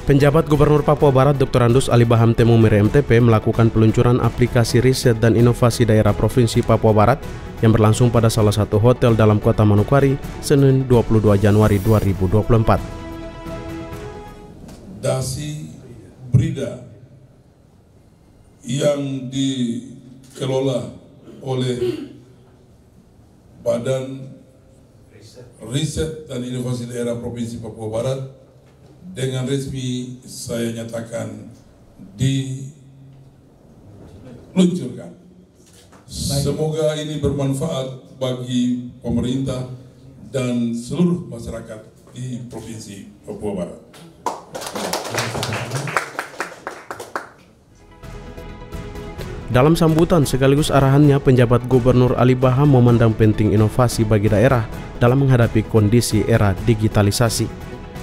Penjabat Gubernur Papua Barat Dr. Andus Ali Baham Temumire MTP melakukan peluncuran aplikasi riset dan inovasi daerah Provinsi Papua Barat yang berlangsung pada salah satu hotel dalam kota Manokwari, Senin 22 Januari 2024. Dasi Brida yang dikelola oleh Badan Riset dan Inovasi Daerah Provinsi Papua Barat dengan resmi saya nyatakan diluncurkan. Semoga ini bermanfaat bagi pemerintah dan seluruh masyarakat di Provinsi Papua Barat. Dalam sambutan sekaligus arahannya, penjabat Gubernur Ali Baham memandang penting inovasi bagi daerah dalam menghadapi kondisi era digitalisasi,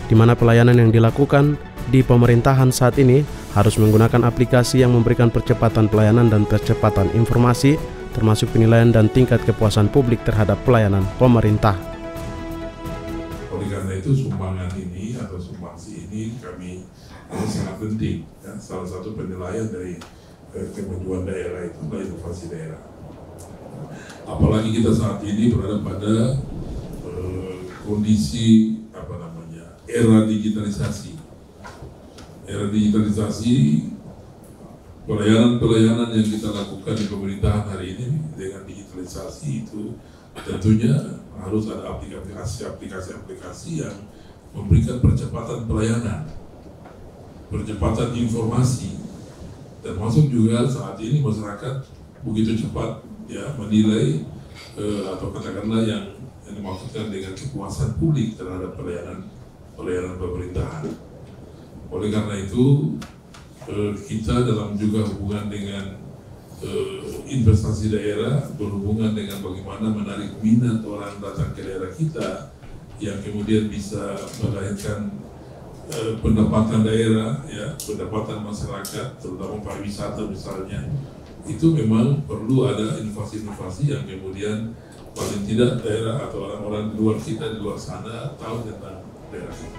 di mana pelayanan yang dilakukan di pemerintahan saat ini harus menggunakan aplikasi yang memberikan percepatan pelayanan dan percepatan informasi, termasuk penilaian dan tingkat kepuasan publik terhadap pelayanan pemerintah. Oleh karena itu sumbangan ini atau sumbangsi ini kami sangat penting, ya. Salah satu penilaian dari kemajuan daerah itu adalah inovasi daerah. Apalagi kita saat ini berada pada kondisi era digitalisasi. Era digitalisasi, pelayanan yang kita lakukan di pemerintahan hari ini dengan digitalisasi itu tentunya harus ada aplikasi-aplikasi yang memberikan percepatan pelayanan, percepatan informasi, termasuk juga saat ini masyarakat begitu cepat ya menilai atau katakanlah yang dimaksudkan dengan kepuasan publik terhadap pelayanan pemerintahan. Oleh karena itu kita dalam juga hubungan dengan investasi daerah berhubungan dengan bagaimana menarik minat orang datang ke daerah kita yang kemudian bisa melahirkan pendapatan daerah, ya, pendapatan masyarakat, terutama pariwisata misalnya, itu memang perlu ada inovasi-inovasi yang kemudian paling tidak daerah atau orang-orang di luar kita, di luar sana tahu tentang daerah kita.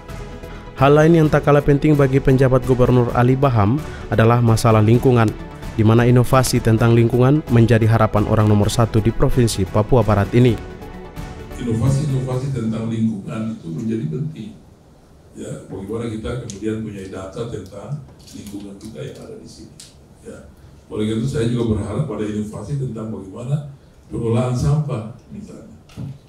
Hal lain yang tak kalah penting bagi penjabat Gubernur Ali Baham adalah masalah lingkungan, di mana inovasi tentang lingkungan menjadi harapan orang nomor satu di Provinsi Papua Barat ini. Inovasi-inovasi tentang lingkungan itu menjadi penting. Ya, bagaimana kita kemudian punya data tentang lingkungan kita yang ada di sini. Ya, oleh karena itu saya juga berharap pada inovasi tentang bagaimana pengolahan sampah, misalnya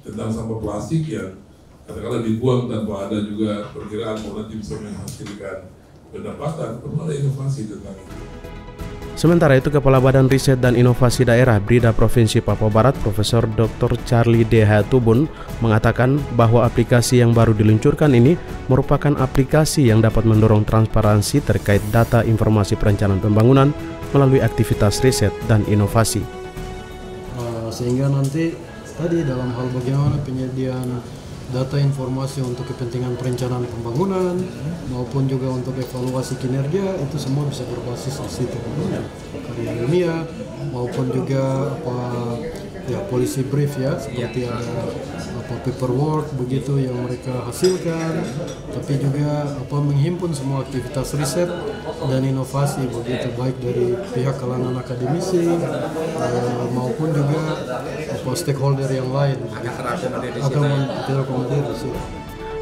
tentang sampah plastik yang katakanlah dibuang tanpa ada juga perkiraan bahwa nanti bisa menghasilkan pendapatan. Perlu ada inovasi tentang itu. Sementara itu, Kepala Badan Riset dan Inovasi Daerah Brida Provinsi Papua Barat, Profesor Dr. Charlie D. Hatubun, mengatakan bahwa aplikasi yang baru diluncurkan ini merupakan aplikasi yang dapat mendorong transparansi terkait data informasi perencanaan pembangunan melalui aktivitas riset dan inovasi. Sehingga nanti tadi dalam hal bagaimana penyediaan data informasi untuk kepentingan perencanaan pembangunan maupun juga untuk evaluasi kinerja itu semua bisa berbasis di situ, karya ilmiah maupun juga policy brief ya, seperti ada paperwork begitu yang mereka hasilkan, tapi juga menghimpun semua aktivitas riset dan inovasi begitu, baik dari pihak kalangan akademisi maupun juga stakeholder yang lain akan terakomodir di situ.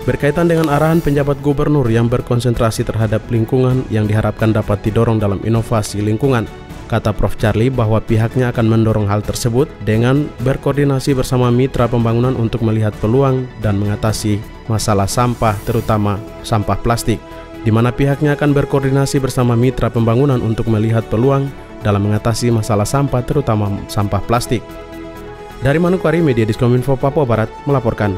Berkaitan dengan arahan penjabat gubernur yang berkonsentrasi terhadap lingkungan yang diharapkan dapat didorong dalam inovasi lingkungan, kata Prof. Charlie bahwa pihaknya akan mendorong hal tersebut dengan berkoordinasi bersama mitra pembangunan untuk melihat peluang dan mengatasi masalah sampah, terutama sampah plastik, di mana pihaknya akan berkoordinasi bersama mitra pembangunan untuk melihat peluang dalam mengatasi masalah sampah, terutama sampah plastik. Dari Manokwari, Media Diskominfo Papua Barat melaporkan.